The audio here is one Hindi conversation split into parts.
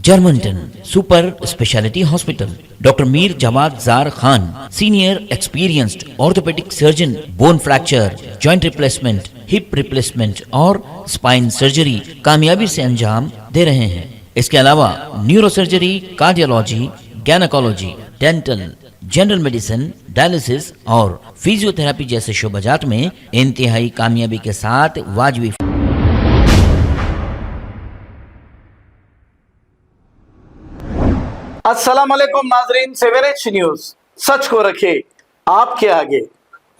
Germanton super speciality hospital, doctor Mir Jawad Zar Khan, senior experienced orthopaedic surgeon, bone fracture, joint replacement, hip replacement और स्पाइन सर्जरी कामयाबी से अंजाम दे रहे हैं। इसके अलावा neuro surgery, cardiology, gynaecology, dental, general medicine, dialysis और फिजियोथेरेपी जैसे शोबाजात में इंतहाई कामयाबी के साथ वाजबी। अस्सलाम वालेकुम नाजरीन, 7H न्यूज सच को रखे आपके आगे।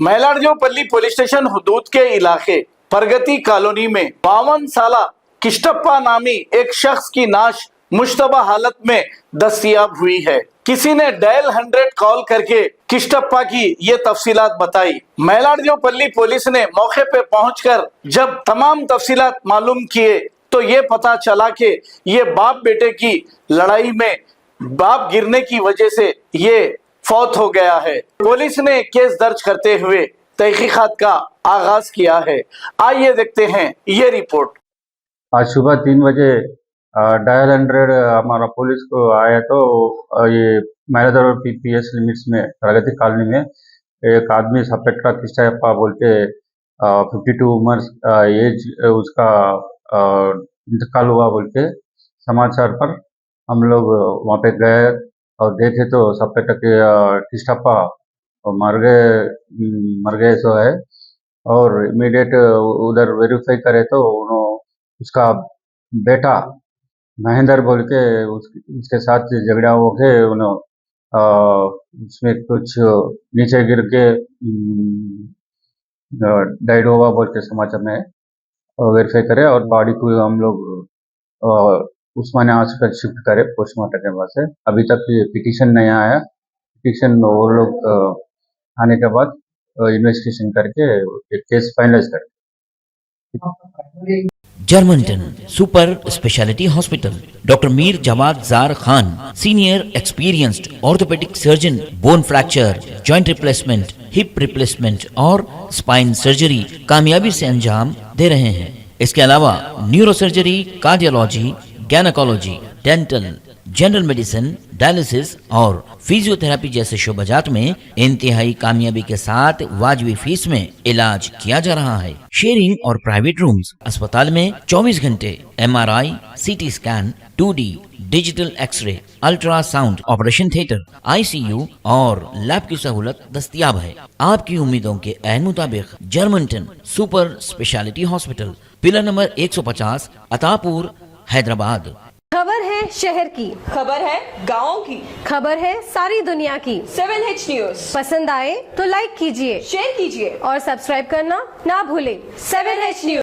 मैलारजोपल्ली पुलिस स्टेशन हुदूद के इलाके प्रगति कॉलोनी में 52 साला किष्टप्पा नामी एक शख्स की नाश मुश्तबा हालत में दस्तयाब हुई है। किसी ने डायल 100 कॉल करके किष्टप्पा की ये तफसीलात बताई। मैलारजोपल्ली पुलिस ने मौके पे पहुंचकर जब तमाम तफसीलात मालूम किए तो ये पता चला कि ये बाप बेटे की लड़ाई में बाप गिरने की वजह से ये फौत हो गया है। पुलिस ने केस दर्ज करते हुए तहकीकात का आगाज किया है। आइए देखते हैं ये रिपोर्ट। आज सुबह 3 बजे डायल 100 हमारा पुलिस को आया तो ये मैलादर पीपीएस लिमिट्स में प्रगति कॉलोनी में एक आदमी सपेट्रा किष्टप्पा बोल के 52 उम्र एज उसका इंतकाल हुआ बोल के समाचार पर हम लोग वहाँ पे गए और देखे तो सपेट्रा के किष्टप्पा मर गए सो है। और इमीडिएट उधर वेरीफाई करे तो उसका बेटा महेंद्र बोल के उसके साथ झगड़ा हो के उसमें कुछ नीचे गिर के डाइड हुआ बोल के समाचार में वेरीफाई करे और बॉडी को हम लोग उस्मानिया हॉस्पिटल शिफ्ट करे पोस्टमार्टम के बाद से। अभी तक ये पिटीशन नहीं आया। पिटीशन वो लोग आने के बाद इन्वेस्टिगेशन करके एक केस फाइनलाइज करें। Germantown super speciality hospital, doctor Mir Jawad Zar Khan, senior experienced orthopaedic surgeon, bone fracture, joint replacement, hip replacement और स्पाइन सर्जरी कामयाबी से अंजाम दे रहे हैं। इसके अलावा neuro surgery, cardiology, gynaecology, dental, general medicine, dialysis और फिजियोथेरेपी जैसे शोबाजात में इंतहाई कामयाबी के साथ वाजबी फीस में इलाज किया जा रहा है। शेयरिंग और प्राइवेट रूम्स, अस्पताल में 24 घंटे MRI, CT scan, 2D digital x-ray, ultrasound, operation theatre, ICU और लैब की सहूलत दस्तयाब है। आपकी उम्मीदों के ऐन मुताबिक Germanten super speciality hospital, pillar number 150, Attapur, Hyderabad. खबर है शहर की, खबर है गाँव की, खबर है सारी दुनिया की। 7H न्यूज पसंद आए तो लाइक कीजिए, शेयर कीजिए और सब्सक्राइब करना ना भूलें। 7H news.